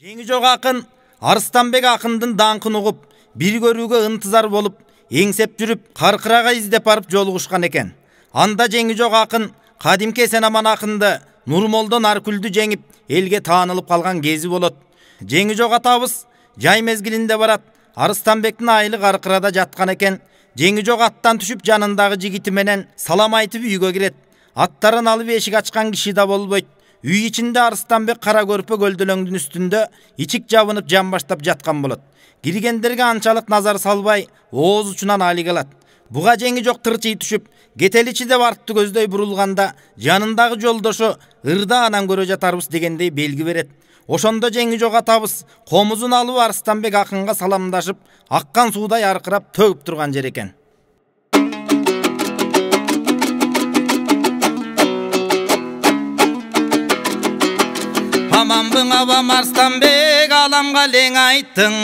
Жеңи жок акын Арыстанбек акындын даңкын угуп, бир көрүүгө ынтызар болуп, эңсеп жүрүп, каркырага издеп барып жолугушкан экен. Анда жеңи жок акын кадимки Эсенаман акынды Нурмолдо Наркүлдү жеңип, элге таанылып калган кези болот. Жеңи жок атабыз жай мезгилинде барат. Арыстанбектин айылы каркырада жаткан экен. Жеңи жок аттан түшүп жанындагы жигити менен салам айтып үйгө кирет. Аттарын алып эшик ачкан киши да болбойт. Үй içinde Арыстанбек кара көрпө көлдөлөңдүн үстүндө ичик жабынып жан баштап жаткан болот. Киргендерге анчалык назар салбай, ооз учунан али калат. Буга жеңи жок тырчый түшүп, кетеличи деп артты көздөй бурулганда, жанындагы жолдошу ырда анан көрө жатарбыз дегендей белги берет. Ошондо жеңи жок атабыз комузун алып Арыстанбек акынга саламдашып, аккан суудай аркырап төгүп турган жер экен. Аманбың абам Арыстанбек, аламга лең айттың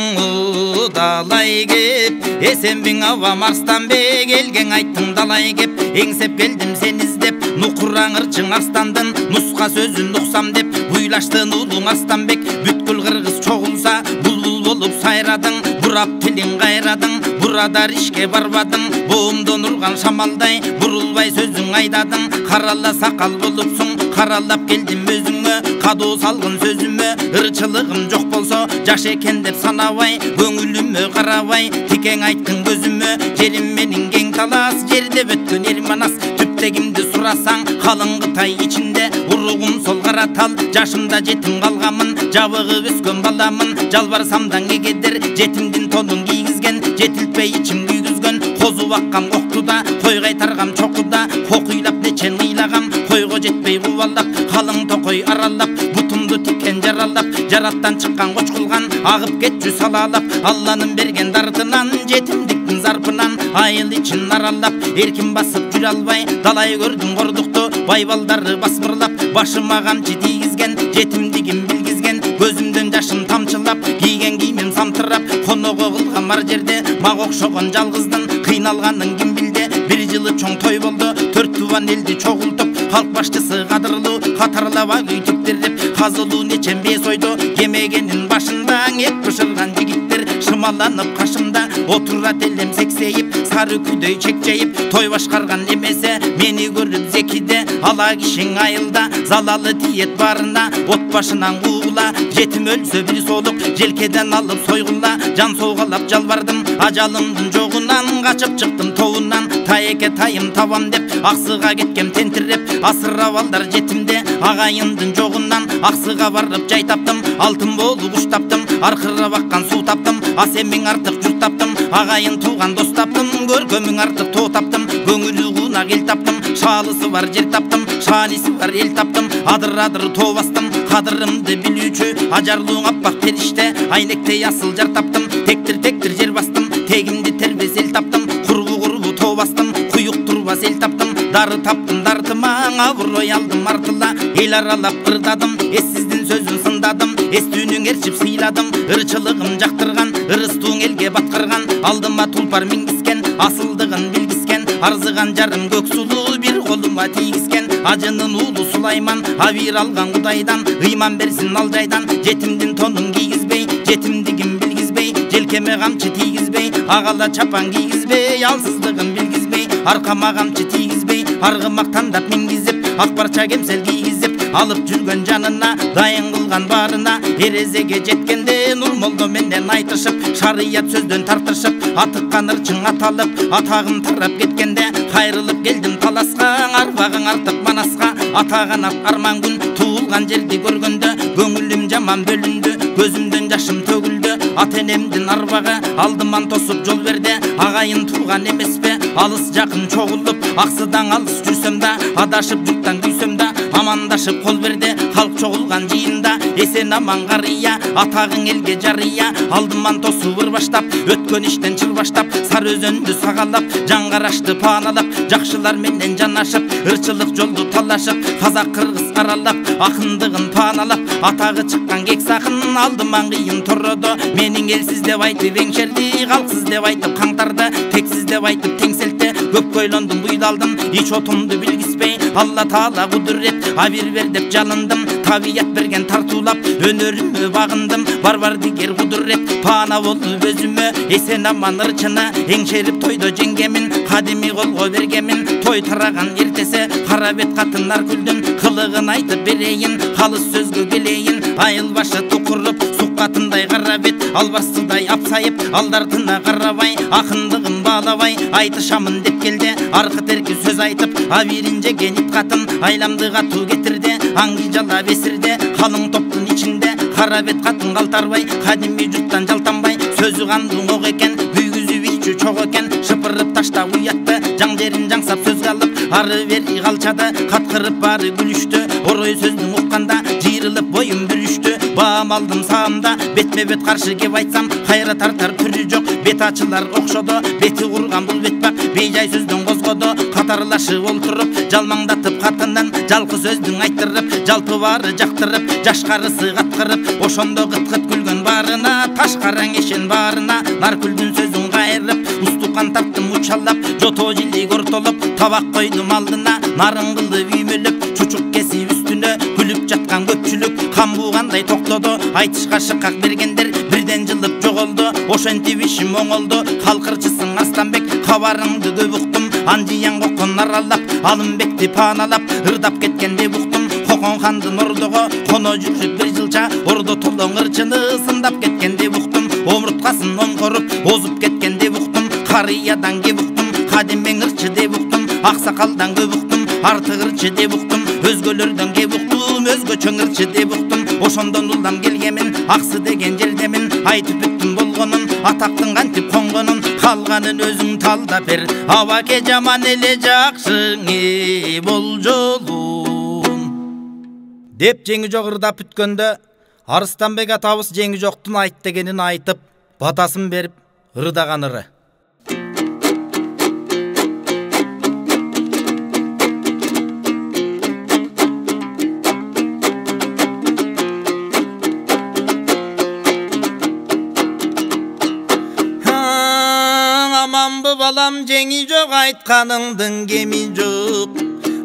удалай кеп. Эсенбиң абам Арыстанбек, элгең айттың далай кеп. Эңсеп келдим сени издеп, нукураң ырчың Арстандын, нуска сөзүн уксам деп. Уйлаштын улуң Арыстанбек, бүткүл кыргыз чогулса, булбул болуп сайрадың. Бурап тилиң кайрадың, бурадар ишке барбадың. Боомдон урган шамалдай, бурулбай сөзүң айдадың. Карала сакал болупсуң, каралап келдим өзүңө. Кадуу салгын сөзүмө, ырчылыгым жок болсо, жаш экен деп санабай, көңүлүмө карабай, тикең айттың көзүмө. Жерим менин кең талас, жерде өткөн эл манас. Түптегимди сурасаң, калың Кытай ичинде, уругум сол кара тал. Жашымда жетим калганмын, жабыгып өскөн баламын. Жалбарсам да эгедер, жетимдин тонун кийгизген, жетилтпей ичим күйгүзгөн. Козу баккам коктуда, кой кайтаргам чокуда, кокуйлап нечен ыйлагам, койго жетпей кубалап, калың токой аралап, бутумду тиккен жаралап, жараттан чыккан кочкулган, агып кетчү салалап, Алланын берген дартынан, жетимдиктин зарпынан, айыл ичин аралап, эркин басып жүрө албай, далай көрдүм кордукту, байбалдары басмырлап, башыма камчы тийгизген, жетимдигим билгизген, көзүмдөн жашым тамчылап, кийген кийимим самтырап, коного кылган ар жерде, мага окшогон жалгыздын, кыйналганын ким билди. Бир жылы чоң той болду, 4 тубан элди чогултуп, калк башчысы кадырлуу, катарлап үйтүп берип, казылуу нечен бес ойдо, кемегенин башында эт бышырган жигиттер шымаланып кашымда, отурат элем сексейип, сары күдөй чекчейип, той башкарган эмесе, мени көрүп зекиде, ала кишиң айылда, залалы тиет барына, от башынан куула, жетим өлсө бир солук, желкеден алып сойгула, жан соогалап жалбардым, ажалымдын жогунан, качып чыктым тоунан, тайеке тайым табам деп, аксыга кеткем тентиреп, асырап алдар жетимде, агайындын жогунан, аксыга барып жай таптым, алтын болуп куш таптым, аркырап аккан суу таптым, асемиң артык журт таптым, агайын тууган дос таптым, көркөмүң артык тоо таптым, көңүлү кунак эл таптым, шаалысы бар жер таптым, шааниси бар эл таптым, адыр тоо бастым, кадырымды билүүчү, ажарлуу аппак периште, айнектей асыл жар таптым, тектир жер бастым, тегимди тербес эл таптым, курбу тоо бастым, куюк турбас эл таптым, дары таптым дартыма, абырой алдым артыла, эл аралап ырдадым, эссиздин сөзүн сындадым, эстүүнүң эрчип сыйладым, ырчылыгым жактырган, ырыстууң элге баткырган, алдыма тулпар мингискен, асылдыгын билгискен, арзыган жарым көк сулуу бир колума тийгизген, ажынын уулу Сулайман, абийир алган Кудайдан, ыйман берсин ал жайдан, жетимдин тонун кийгизбей, жетимдигин билгизбей, желкеме камчы тийгизбей, агала чапан кийгизбей, алсыздыгын билгизбей, аркама камчы тийгизбей, аргымак тандап мингизип, ак парча кемсел кийгизип, алып жүргөн жанына, дайын кылган барына, эрезеге жеткенде Нурмолдо менен айтышып, шарият сөздөн тартышып, атыккан ырчың аталып, атагым тарап кеткенде, кайрылып келдим таласка, арбагың артык манаска, атаганат арман күн, туулган жерди көргөндө, көңүлүм жаман бөлүндү, көзүмдөн жашым төгүлдү, ата энемдин арбагы алдыман тосуп жол берди, агайын тууган эмеспи, алыс жакын чогулуп, аксыдан алыс жүрсөм да, адашып жуктан күйсөм да, амандашып кол берди, калк чогулган жыйында, Эсенаман карыя, атагың элге жарыя, алдыман тосуп ырбаштап, өткөн иштен чырбаштап, сары өзөндү сагалап, жан карашты пааналап, жакшылар менен жанашып, ырчылык жолду талашып, казак кыргыз аралап, акындыгын пааналап, атагы чыккан кек сакын, алдыман кыйын тородо, менин элсиз деп айтып эңшерди, калксыз деп айтып каңтарды, тексиз деп айтып теңселте, Көпкө ойлондум, буйдалдым, ич отумду билгиспей. Алла Таала кудурет, абир бер деп жалындым. Табият берген тартуулап, өнөрүмө багындым. Бар дигер кудурет, паана болду өзүмө. Эсен аман ырчына, эңшерип тойдо жеңгемин. Кадими колго бергемин, той тараган эртесе. Кара бет катынар күлдүн, кылыгын айтып берейин. Калыс сөзгө келейин, айыл башы тукуруп. Суккатындай кара бет, албастыдай апсайып. Алдартына карабай, акындыгын баалабай. Айтышамын деп келди, аркы терки сөз айтып. Абирин жеген ит катын, айламды катуу кетирди. Аңги жалап эсирде, калың топтун ичинде. Кара бет катын калтарбай, кадимий журттан жалтанбай. Сөзү кандың ок экен, күйгүзү ичү чок экен. Шыпырып ташта уятты, жаң жерин жаңсап сөз калып. Ары бери калчады, каткырып бары күлүштү. Орой сөздүн укканда, жыйрылып боюм бүрүштү. Баам алдым саамда, бетме бет каршы кеп айтсам, кайра тартар түрү жок. Бет ачылар окшодо, бети курган бул бетбак. Бейжай сөздүн козгодо, катарлашып олтуруп. Жалмаңдатып катынан, жалкы сөздүн айттырып. Жалпы бары жактырып, жашкарысы каткырып. Ошондо кыт-кыт күлгөн барына, таш караң ишен барына. Нар күлдүн сөзүн кайрып, устукан тарттым учалап. Жото жилдик ортолуп, табак койдум алдына. Нарын кылды үймөлүп, чучук кесип үстүнө. Күлүп жаткан көпчүлүк, кан буугандай токтоду. Айтышка шыкак бергендер, бирден жылып жоголду. Ошентип ишим оңолду, калкырчысың Арстанбек. Кабарыңды көп уктум, анжиян кокон аралап. Алымбекти пааналап, ырдап кеткенде уктум. Кокон хандын ордого, коно жүрүп бир жылча. Ордо толоң ырчыны сындап кеткенде уктум. Омурткасын омкоруп, озуп кеткенде уктум. Карыядан кеп уктум, кадимең ырчы деп уктум. Аксакалдан көп уктум, артык ырчы деп уктум. Өзгөлөрдөн кеп уктум, өзгөчө ырчы деп уктум. Ошондон улам келгемин, аксы деген жердемин. Айтып бүттүм болгонун, атактын кантип конгонун. Калганын өзүң талдап бер, абаке жаман эле жакшы болжолун деп жеңи жок ырдап бүткөндө, Арстанбек атабыз жеңи жоктун айт дегенин айтып, батасын берип ырдаган ыры. Балам жеңи жок айтканыңдын кеми жок.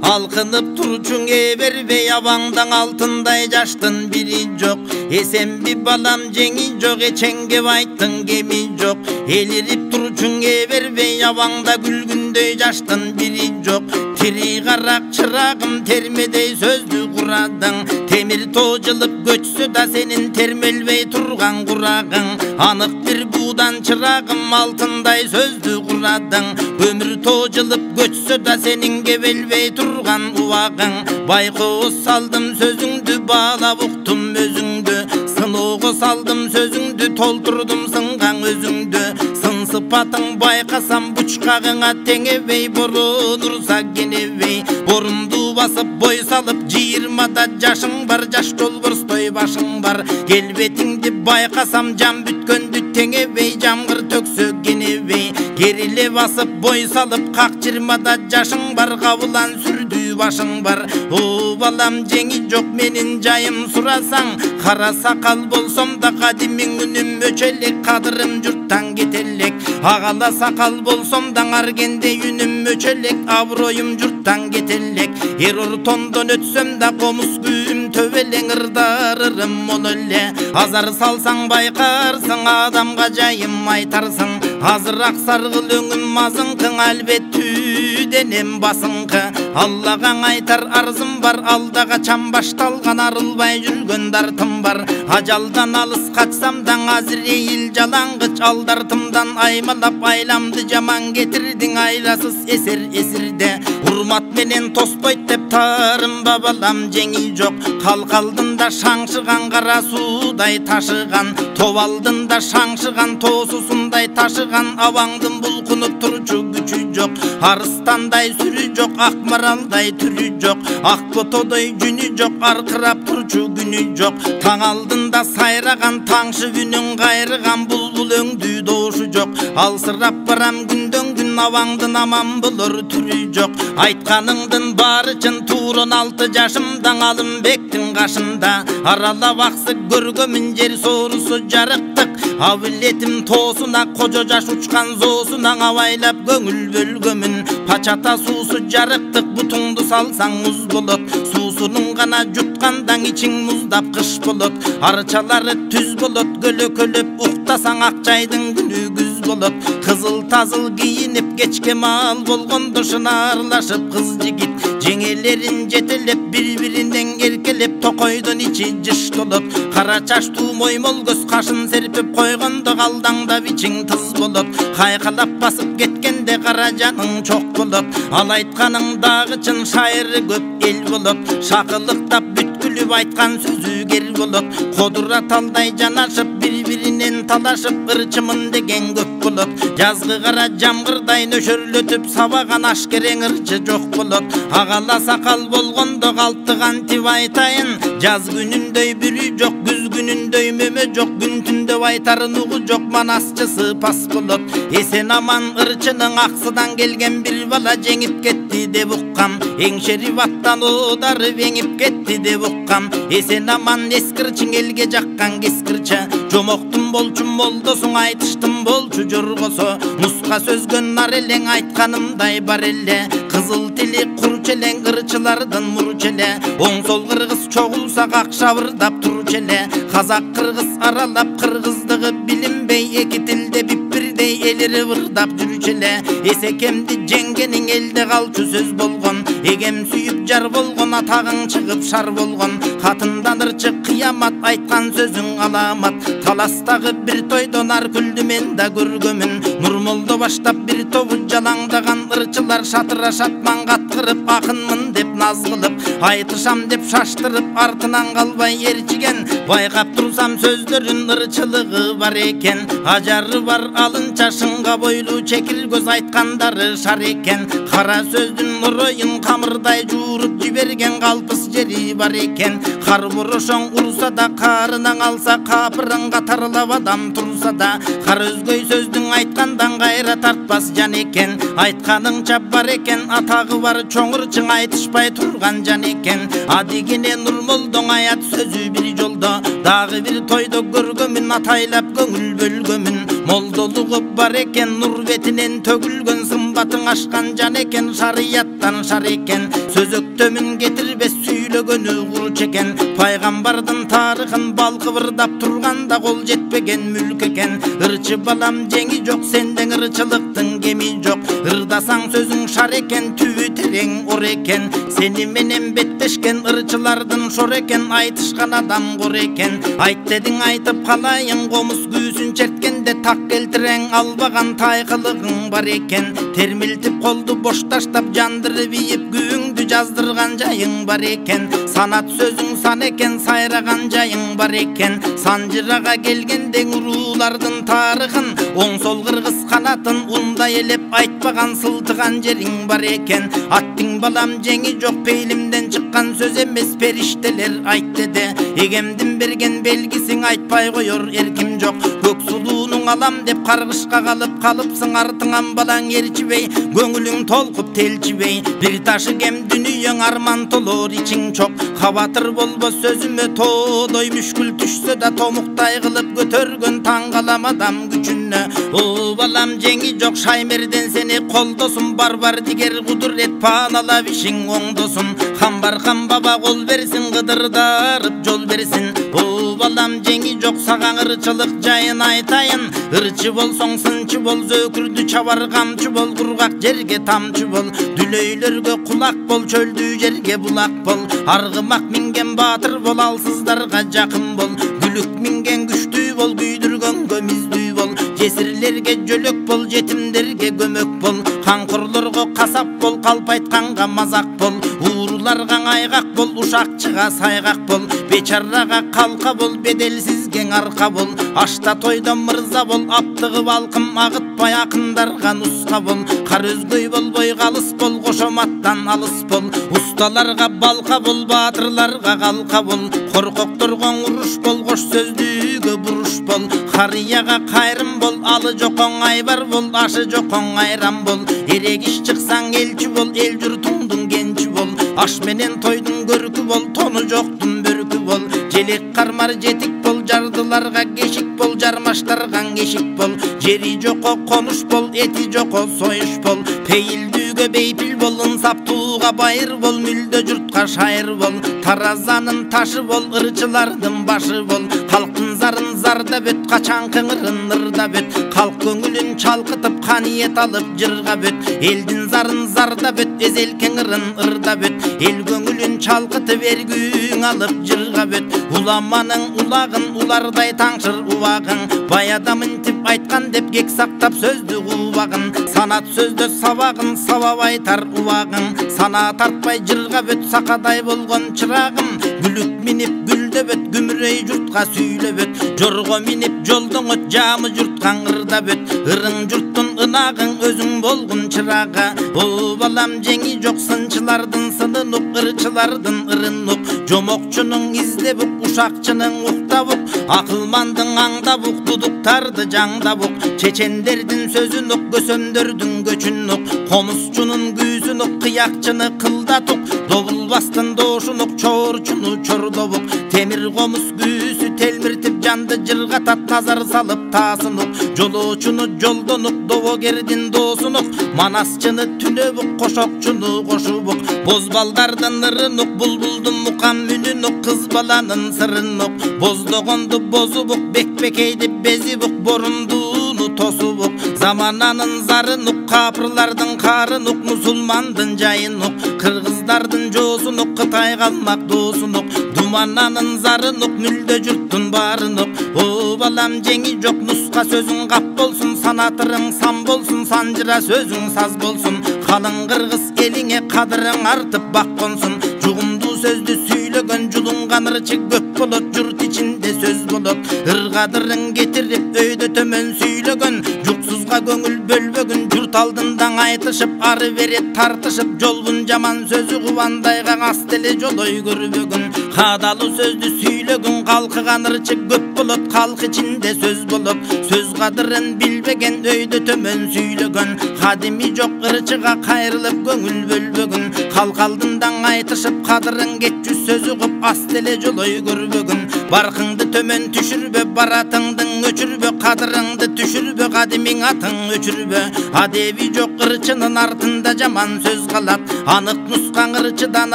Алкынып турчуң бербей абаңдан алтындай жаштын бири жок. Эсенби балам жеңи жок эчеңге айттың кеми жок. Элирип турчуң бербей абаңда күлгүндөй жаштын бири жок. Тири карак чырагым термедей сөздү курадың. Темир тоо жылып көчсө да сенин термелбей турган курагың. Анык бир буудан чырагым алтындай сөздү курадың. Өмүр тоо жылып көчсө да сенин кебелбей турган убагың. Байкоо салдым сөзүңдү, баалап уктум өзүңдү. Сыноого салдым сөзүңдү, толтурдум сынган өзүңдү. Сын сыпатың байкасам бучкагыңа теңебей, борун урса кенебей. Борумду басып бой салып, 20да жашың бар, жаш толборстой башың бар. Келбетиңди байкасам жан бүткөндү теңебей, жамгыр төксө кенебей. Кериле басып бой салып, как 20да жашың бар, кабылан сүрдүү башың бар. О балам жеңи жок менин жайым сурасаң, кара сакал болсом да кадимиң үнүм өчөлек, кадырым журттан кетелек. Агала сакал болсом да аргенде үнүм өчөлек, аброюм журттан кетелек. Эр ортондон өтсөм да комуз күйүм төбелең, ырдарырым мол эле. Азар салсаң байкарсың, адамга жайым айтарсың. Азыраак саргыл өңүм мазыңкың, албеттүү денем басыңкы. Аллага айтар арзым бар, алдага чам башталган, арылбай жүргөн дартым бар. Ажалдан алыс качсам да Азирейил жалаңгыч, алдартымдан аймалап айламды жаман кетирдиң, айласыз эсер эсирде. Урмат менен тоспойт деп тарымба балам жеңи жок. Калкалдында шаңшыган кара суудай ташыган, тобалдында шаңшыган тоосусундай ташыган. Абаңдын булкунуп турчу күчү жок. Арыстандай сүрү жок, ак маралдай түрү жок. Ак ботодой жүнү жок, аркырап турчу күнү жок. Таң алдында сайраган таңшы үнүн кайрыган, булбул өңдүү доушу жок. Алсырап барам күндөн күн, абаңдын аман болор түрү жок. Айтканыңдын бары чын. Тур 16 жашымдан Алымбектин кашында аралап аксы көргөмүн жер соорусу жарыктык. Абилетим тоосуна кожо жаш учкан зоосуна абайлап көңүл бөлгөмүн. Пачата суусу жарыктык, бутуңду салсаң муз болот. Суусунун гана жуткандан ичиң муздап кыш болот. Арчалары түз болот, көлөкөлөп уктасаң акчайдын күнү күз болот. Кызыл тазыл кийинип кечке маал болгондо шынарлашып кыз жигит жеңелерин жетелеп бири-биринен эркелеп токойдун ичи жыш толот. Кара чачтуу моймол көз кашын серпип койгондо калдаңдап ичиң тыз болот. Кайкалап басып кеткенде кара жаның чок болот. Ал айтканың дагы чын, шайыры көп эл болот. Шакылыктап бүткүлүп айткан сөзү кер болот. Кодура талдай жанашып бири-биринен талашып ырчымын деген көп болот. Жазгы кара жамгырдай нөшөрлөтүп сабаган ашкерең ырчы жок болот. Агала сакал болгондо калтыган тип айтайын. Жаз күнүндөй бүрү жок, күз күнүндөй мөмө жок. Күн түндө айтарын угу жок, манасчысы пас болот. Эсен аман ырчынын аксыдан келген бир бала жеңип кетти деп уккам. Эңшерип аттан оодарып эңип кетти деп уккам. Эсен аман эскирчиң элге жаккан кескирче. Жомоктун болчу молдосуң, айтыштын болчу жоргосо. Муска сөзгөн нар элең, айтканымдай бар эле. Кызыл тили курч элең, ырчылардын мурч эле. Оң сол кыргыз чогулса какшабырдап турчу эле. Казак кыргыз аралап кыргыздыгы билинбей, эки тилде бипбирдей элири ырдап жүрчү эле. Эсекемди жеңгениң элде калчу сөз болгон. Эгем сүйүп жар болгон, атагың чыгып шар болгон. Катындан ырчы кыямат, айткан сөзүң аламат. Таластагы бир тойдо нар күлдү мен да көргөмүн. Нурмолдо баштап бир тобу жалаңдаган ырчылар шатырашат маңгаткырып акынмын деп наз кылып. Айтышам деп шаштырып артынан калбай эрчиген. Байкап турсам сөздөрүн ырчылыгы бар экен. Ажары бар алынча шыңга бойлуу чекир көз, айткандары шар экен. Кара сөздүн нуроюн камырдай жууруп жиберген калпыс жери бар экен. Кар борошоң урса да карынан алса, капырың катарлап адам турса да, кар өзгөй сөздүң айткандан кайра тартпас жан экен. Айтканыңча бар экен, атагы бар чоңурчың, айтышпай турган жан экен. Адигине Нурмолдоң аят сөзү бир жолдо, дагы бир тойдо көргөмүн, атайлап көңүл бөлгөмүн. Молдолугу бар экен, нур бетинен төгүлгөн, сымбатың ашкан жан экен. Шарияттан шар экен, сөзөктөмүн кетирбес, сүйлөгөнү куруч экен. Пайгамбардын тарыхын балкыбырдап турганда кол жетпеген мүлк экен. Ырчы балам жеңи жок, сенден ырчылыктын кеми жок. Ырдасаң сөзүң шар экен, түбү терең ор экен. Сени менен беттешкен ырчылардын шор экен. Айтышкан адам кор экен. Айт дедиң айтып калайын, комуз күүсүн черткенде так келтирең албаган тайкылыгың бар экен. Термилтип колду бош таштап жандырып ийип күүңдү жаздырган жайың бар экен. Санат сөзүң сан экен, сайраган жайың бар экен. Санжырага келгенде уруулардын тарыхын, оң сол кыргыз канатын ундай элеп айтпаган, сылтыган жериң бар экен. Аттың балам жеңи жок, пейлимден чыккан сөз эмес, периштелер айт деди. Эгемдин берген белгисиң, айтпай коёр эрким жок. Көк сулуунуң алам деп каргышка калыпсың, артыңан балаң эрчибей, көңүлүң толкуп телчибей. Бир ташы кем дүнүйөң, арман толор ичиң чок. Кабатыр болбос сөзүмө, тоодой мүшкүл түшсө да томуктай кылып көтөргөн таң калам адам күчүнө. О балам жеңи жок, Шаймерден сени колдосун, бар дигер кудурет паналап ишиң оңдосун. Хамбархан баба кол берсин, кыдырдарып жол берсин. О балам жеңи жок, сагаң ырчылык жайын айтайын. Ырчы болсоң сынчы бол, зөкүрдү чабар камчы бол, кургак жерге тамчы бол. Дүлөйлөргө кулак бол, чөлдүү жерге булак бол. Аргымак минген баатыр бол, алсыздарга жакын бол. Күлүк минген күчтүү бол, күйдүргөнгө миздүү бол. Жесирлерге жөлөк бол, жетимдерге көмөк бол. Канкорлорго касап бол, калп айтканга мазак бол. Ууруларга айгак бол, ушакчыга сайгак бол. Бечарага калка бол, беделсизге арка бол. Ашта тойдо мырза бол, аптыгы балкым агытпа айтпай акындарга нуска бол. Кар өзгөй болбой калыс бол, кошоматтан алыс бол. Усталарга балка бол, баатырларга калка бол. Коркокторго уруш бол, кош сөздүүгө буруш бол. Карыяга кайрым бол, алы жокоң айбар бол. Ашы жокоң айран бол. Эрек иш чыксаң элчи бол, эл журтуңдун кенчи бол. Аш менен тойдун көркү бол, тону жоктун бөркү бол. Желек кармар жетик бол, жардыларга кешик бол. Жармаштарган кешик бол. Жери жoko конуш бол, эти жoko союш бол. Пейилдүүгө бейпил бол, ынсаптууга байыр бол. Мүлдө журтка шайыр бол. Таразанын ташы бол, ырчылардын башы бол. Калктын зарын зарда бөт, качан кыңырын ырда бөт. Калк көңүлүн чалкытып, каниет алып жырга бөт. Элдин зарын зарда бөт, эзел кыңырын ырда бөт. Эл көңүлүн чалкытып, эргүүң алып жырга бөт. Уламанын улагын, улардай таңшыр убагын. Бай адамын тип айткан деп, кек сактап сөздү убагын. Санат сөздө сабагын, сабап айтар убагын. Сана тартпай жырга бөт, сакадай болгон чырагым. Бүлүк минип гүлдө бөт, күмүрөй журтка сүйлө бөт. Жорго минип жолдоң өт, жамы журткан ырда бөт. Ырың журттун ынагың, өзүң болгун чырага. О балам жеңи жок, сынчылардын сынын ук, ырчылардын ырын ук. Жомокчунун издеп ук, ушакчынын уктап ук. Акылмандын аңдап ук, дудуктарды жаңдап ук. Чечендердин сөзүн ук, көсөмдөрдүн көчүн ук. Комузчунун күүсүн ук, кыякчыны кылдат ук. Добулбастын дошун ук, чоорчуну чордоп ук. Темир комуз күүсү телмиртип жанды жыргатат, назар салып таасын ук. Жолоочуну жолдон ук, добогердин доосун ук. Манасчыны түнөп ук, кошокчуну кошуп ук. Бозбалдардын ырын ук, булбулдун мукам үнүн ук. Кыз баланын сырын ук. Боздогонду бозуп ук, бекбекейди безип ук. Борундууну тосуп ук. Замананын зарын ук, капырлардын карын ук. Мусулмандын жайын ук, кыргыздардын жоосун ук. Кытай калмак доосун ук. Думананын зарын ук, мүлдө журттун барын ук. О балам жеңи жок, нуска сөзүң кап болсун. Санатырың сан болсун, санжыра сөзүң саз болсун. Калың кыргыз элиңе кадырың артып бакконсун. Жугумдуу сөздү сүйлөгөн, жулунган ырчы көп болот. Журт ичинде сөз болот. Ыргадырың кетирип, өйдө төмөн сүйлөгөн. Жуксузга көңүл бөлбөгүн, журт алдындан айтышып. Ары берет тартышып, жолбун жаман сөзү кубандайга ас деле жолой көрбөгүн. Кадалуу сөздү сүйлөгүн, калкыган ырчы көп болот. Калк ичинде сөз болот. Сөз кадырын билбеген, өйдө төмөн сүйлөгөн. Кадими жок ырчыга кайрылып көңүл бөлбөгүн. Калк алдындан айтышып, кадырың кетчү сөзү кып, ас деле жолой көрбөгүн. Баркыңды төмөн түшүрбө, баратыңдын өчүрбө. Кадырыңды түшүрбө, кадимиң атың өчүрбө. Адеби жок ырчынын артында жаман сөз калат. Анык нускан ырчыдан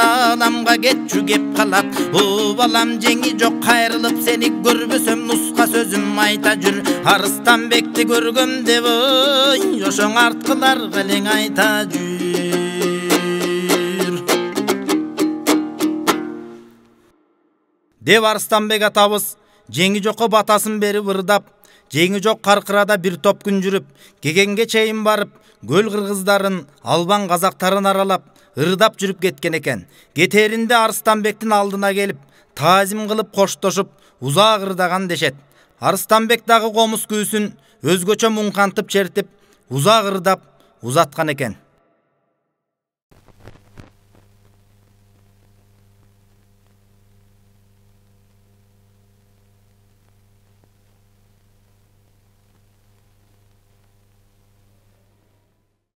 аламга кетчү кеп калат. О балам жеңи жок, кайрылып сени көрбөсөм, нуска сөзүм айта жүр. Арыстанбекти көргөм деп, ой, ошоң арткыларга элең айта жүр. Деп Арыстанбек атабыз жеңи жокко батасын берип ырдап, жеңи жок каркырада бир топ күн жүрүп, кегенге чейин барып, көл кыргыздарын, албан казактарын аралап, ырдап жүрүп кеткен экен. Кетеринде Арыстанбектин алдына келип, таазим кылып коштошуп, узак ырдаган дешет. Арыстанбек дагы комуз күүсүн өзгөчө муңкантып чертип, узак ырдап узаткан экен.